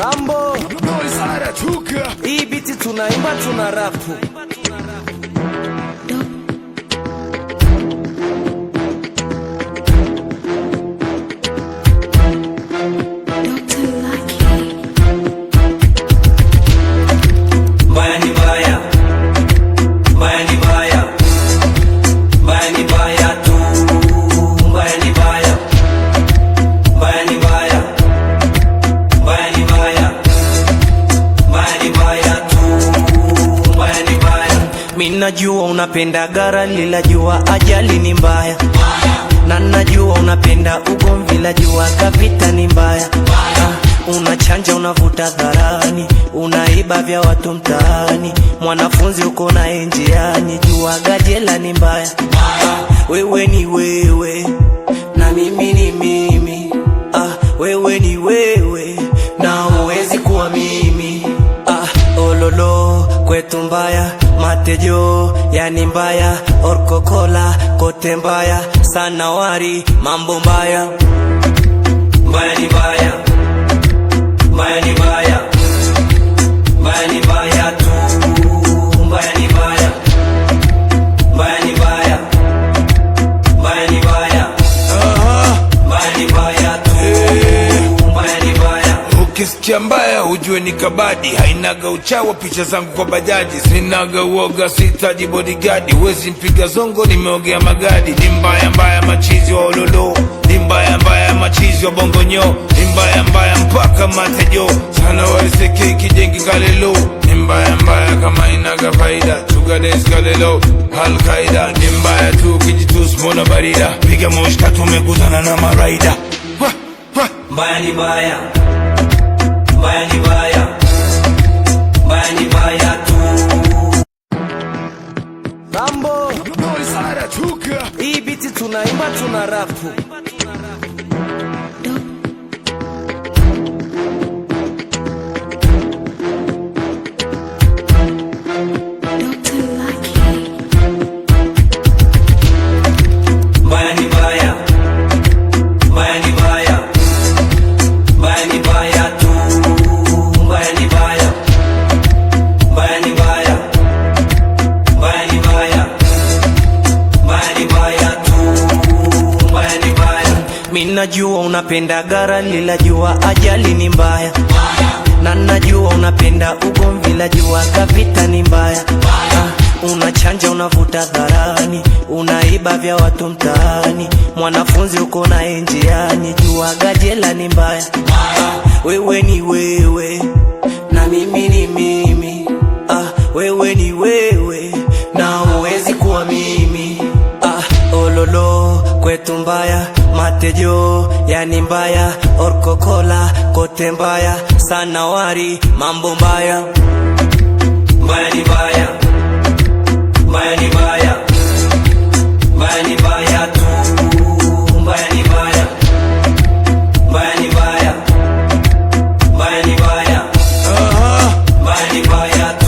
Mambo hii biti tunaimba tuna rapu. Najua unapenda gara lila jua ajali ni mbaya, na najua unapenda ugomvi la jua kavita ni mbaya. Unachanja unavuta dharani, unaiba vya watu mtaani, mwanafunzi uko na njiani, jua gajela ni mbaya. Wewe ni wewe na mimi ni mimi, wewe ni wewe na uwezi kuwa mimi. Ololo kwetu mbaya, matejo yani mbaya, orkokola kote mbaya, sanawari mambo mbaya. Mbaya ni mbaya, mbaya ni mbaya, mbaya ni mbaya tu, mbaya ni mbaya, mbaya ni mbaya, mbaya ni mbaya, mbaya ni mbaya tu, mbaya ni mbaya. Ukisikia mbaya ujue ni kabadi, hainaga uchawa picha zangu kwa bajaji, sinaga uoga sitaji bodyguard, wezi mpiga zongo nimeogea magadi. Ni mbaya mbaya machizi wa ololo, ni mbaya mbaya machizi wa bongonyo, ni mbaya mbaya mpaka matejo, sana wariseke kijengi kalelo. Ni mbaya mbaya kama inaga faida, chugades kalelo Al-Qaeda. Ni mbaya tu kijitus mona barida, piga moshka tumekutana na maraida. Mbaya ni mbaya, mbaya ni mbaya, mbaya ni mbaya tu. Mambo hii biti tunaimba tuna rapu. Mbaya ni mbaya, mbaya ni mbaya, mbaya ni mbaya tu, mbaya ni mbaya, mbaya ni mbaya, mbaya ni mbaya, mbaya ni mbaya tu, mbaya ni mbaya. Mimi najua unapenda gara lila jua ajali ni mbaya, na najua unapenda ugomvi la jua kavita ni mbaya. Unachanja unavuta dharani, unaiba vya watu mtaani, mwanafunzi uko na njiani, jua gajela ni mbaya. Wewe ni wewe na mimi ni mimi, wewe ni wewe na uwezi kuwa mimi. Ololo kwetu mbaya, matejo yani mbaya, orkokola kote mbaya, sanawari mambo mbaya. Mbaya ni mbaya, mbaya ni mbaya, mbaya ni mbaya tu, mbaya ni mbaya, mbaya ni mbaya, mbaya ni mbaya, mbaya ni mbaya tu,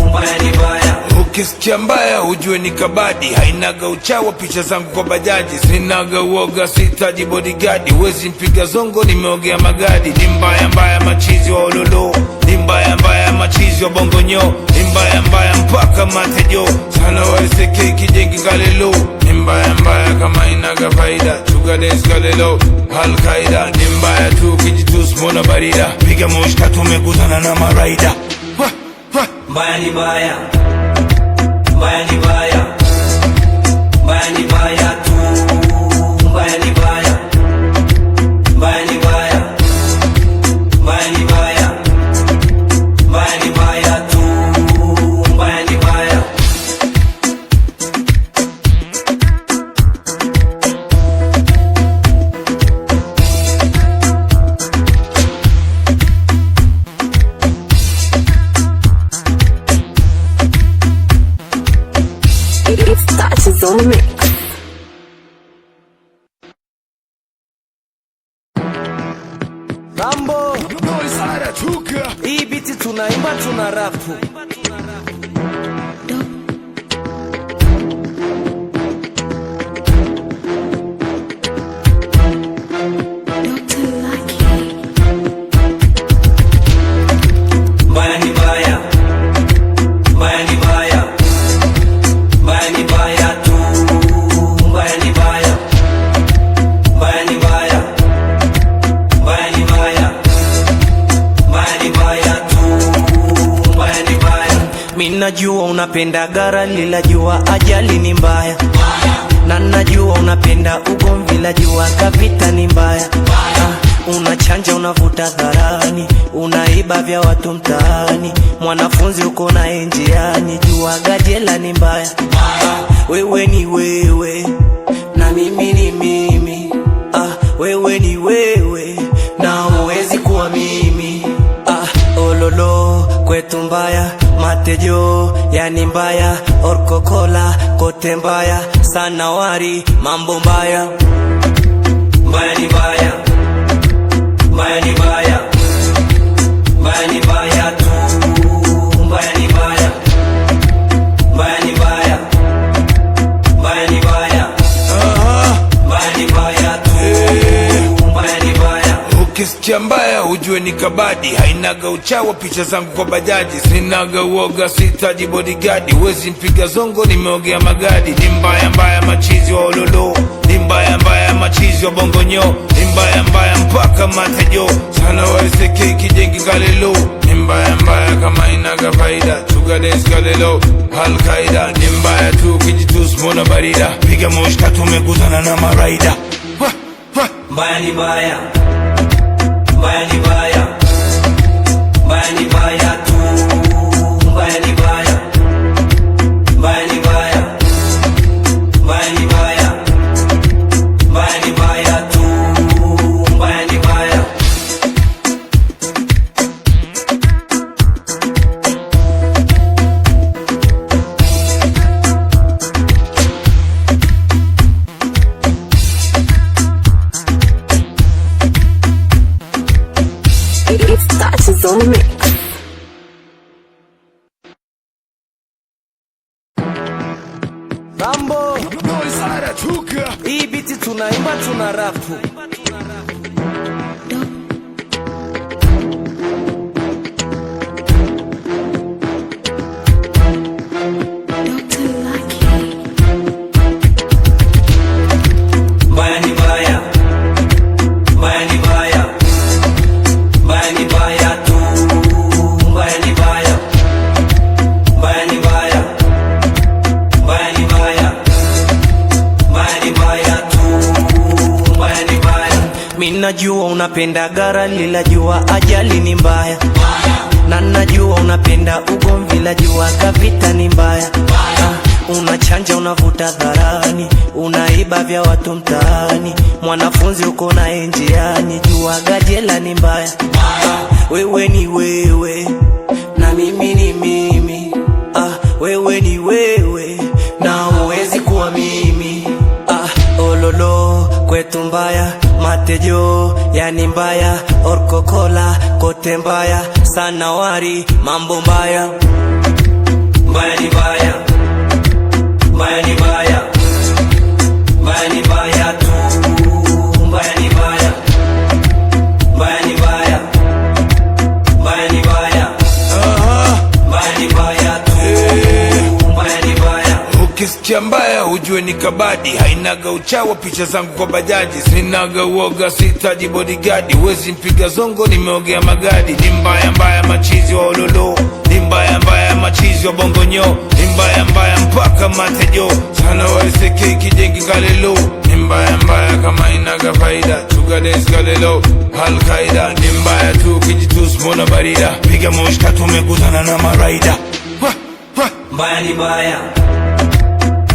mbaya ni mbaya. Ukisikia mbaya ujue ni kabadi, hainaga uchawa picha zangu kwa bajaji, sinaga uoga sitaji bodyguard, wezi mpiga zongo nimeogea magadi. Ni mbaya mbaya machizi wa ololo, ni mbaya mbaya machizi wa bongonyo, ni mbaya mbaya mpaka matejo, sana wariseke kijengi kalelo. Ni mbaya mbaya kama inaga faida, chugades kalelo Al-Qaeda. Ni mbaya tu kijitus mona barida, piga moshka tumekutana na maraida. Mbaya ni mbaya, mbaya ni mbaya, mbaya ni mbaya tu, mbaya ni mbaya, mbaya ni mbaya, mbaya ni mbaya, mbaya ni mbaya tu, mbaya ni mbaya. It's Touches on the mix. Mambo hii biti tunaimba tuna rapu. Minajua unapenda gara lila jua ajali ni mbaya, na najua unapenda ugomvi la jua kavita ni mbaya. Unachanja unavuta dharani, unaiba vya watu mtaani, mwanafunzi uko na njiani, jua gajela ni mbaya. Wewe ni wewe na mimi ni mimi, wewe ni wewe na uwezi kuwa mimi. Ololo kwetu mbaya, matejo yani mbaya, orkokola kote mbaya, sanawari mambo mbaya. Mbaya ni mbaya, mbaya ni mbaya, mbaya ni mbaya tu, mbaya ni mbaya, mbaya ni mbaya, mbaya ni mbaya, mbaya ni mbaya tu, mbaya ni mbaya. Ukisikia mbaya ujue ni kabadi, hainaga uchawa picha zangu kwa bajaji, sinaga uoga sitaji bodyguard, wezi mpiga zongo nimeogea magadi. Ni mbaya mbaya machizi wa ololo, ni mbaya mbaya machizi wa bongonyo, ni mbaya mbaya mpaka matejo, sana waiseke kijengi galelo. Ni mbaya mbaya kama inaga faida, chugades galelo Al-Qaida. Ni mbaya tu kijitus mona barida, piga moshka tumeguzana na maraida. Mbaya ni mbaya, mbaya ni mbaya, mbaya ni mbaya tu, mbaya ni mbaya, mbaya ni mbaya, mbaya ni mbaya, mbaya ni mbaya tu, mbaya ni mbaya. It's touches on me. Rambo, hii biti tunaimba tuna rapu. Mbaya ni mbaya, mbaya ni mbaya, mbaya ni mbaya tu, mbaya ni mbaya, mbaya ni mbaya, mbaya ni mbaya, mbaya ni mbaya tu, mbaya ni mbaya. Minajua unapenda gara lila jua ajali ni mbaya, na najua unapenda ugomvi la jua kavita ni mbaya. Unachanja unavuta dharani, unaiba vya watu mtaani, mwanafunzi uko na njiani, jua gajela ni mbaya. Wewe ni wewe na mimi ni mimi, wewe ni wewe na uwezi kuwa mimi. Ololo kwetu mbaya, matejo yani mbaya, orkokola kote mbaya, sanawari mambo mbaya. Mbaya ni mbaya, mbaya ni mbaya, mbaya ni mbaya tu, mbaya ni mbaya, mbaya ni mbaya, mbaya ni mbaya, mbaya ni mbaya tu, mbaya ni mbaya. Ukisikia mbaya ujue ni kabadi, hainaga uchawa picha zangu kwa bajaji, sinaga uoga sitaji bodyguard, wezi mpiga zongo nimeogea magadi. Ni mbaya mbaya machizi wa ololo, ni mbaya mbaya machizi wa bongonyo, ni mbaya mbaya mpaka matejo, sana waiseke kijengi galelo. Ni mbaya mbaya kama inaga faida, chugades galelo Al-Qaida. Ni mbaya tu kijitus mona barida, piga moshka tumeguzana na maraida. Mbaya ni mbaya,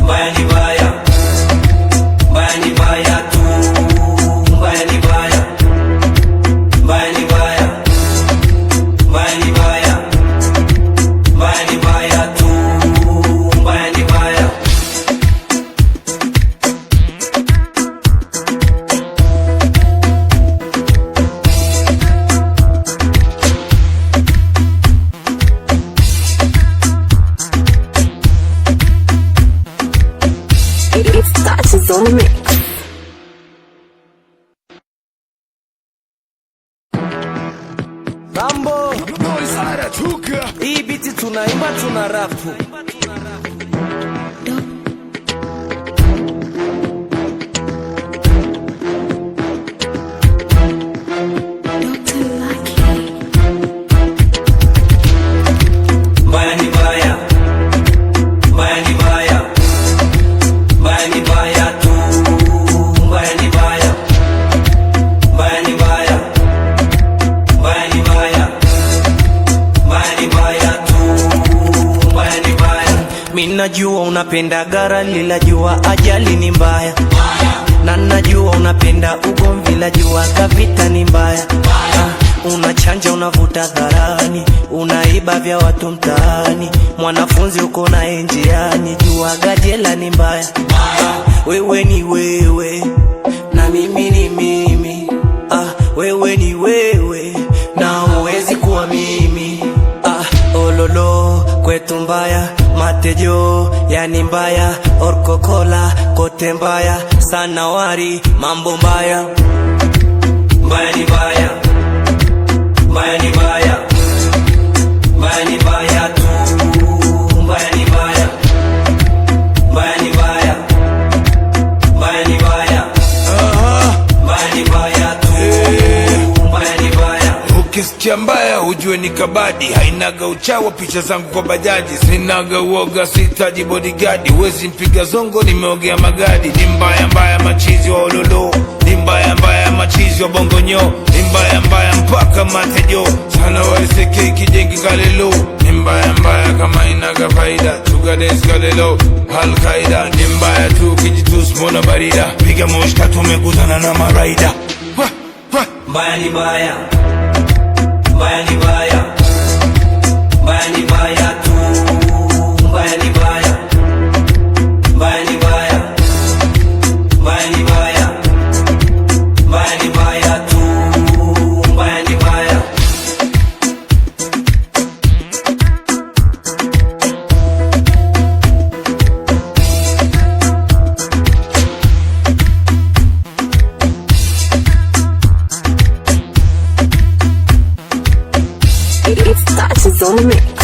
mbaya ni mbaya, mbaya ni mbaya tu, mbaya ni mbaya, mbaya ni mbaya, mbaya ni mbaya, mbaya ni mbaya tu, mbaya ni mbaya. It's touches on me. Rambo, hii biti tunaimba tuna rapu. Mbaya ni mbaya, najua unapenda gara lila jua ajali ni mbaya, na najua unapenda ugomvi la jua kavita ni mbaya. Unachanja unavuta dharani, unaiba vya watu mtaani, mwanafunzi uko na njiani, jua gajela ni mbaya. Wewe ni wewe na mimi ni mimi, wewe ni wewe na uwezi kuwa mimi. Ololo kwetu mbaya, matejo yani mbaya, orkokola kote mbaya, sanawari mambo mbaya. Mbaya ni mbaya, mbaya ni mbaya, mbaya ni mbaya tu. Mbaya ni mbaya, mbaya ni mbaya, mbaya ni mbaya, mbaya ni mbaya tu. Mbaya ni mbaya. Ukisikia mbaya ujue ni kabadi, hainaga uchawa picha zangu kwa bajaji, sinaga uoga sitaji bodyguard, wezi mpiga zongo nimeogea magadi. Ni mbaya mbaya machizi wa ololo, ni mbaya mbaya machizi wa bongonyo, ni mbaya mbaya mpaka matejo, sana waiseke kijengi kalelo. Ni mbaya mbaya kama inaga faida, chugades kalelo Al-Qaeda. Ni mbaya tu kijitus mona barida, piga moshka tumekutana na maraida. Mbaya ni mbaya, mbaya ni mbaya, mbaya ni mbaya tu. Mbaya ni mbaya, mbaya ni mbaya, mbaya ni mbaya, mbaya ni mbaya tu. Mbaya ni mbaya. It's touches on the mix.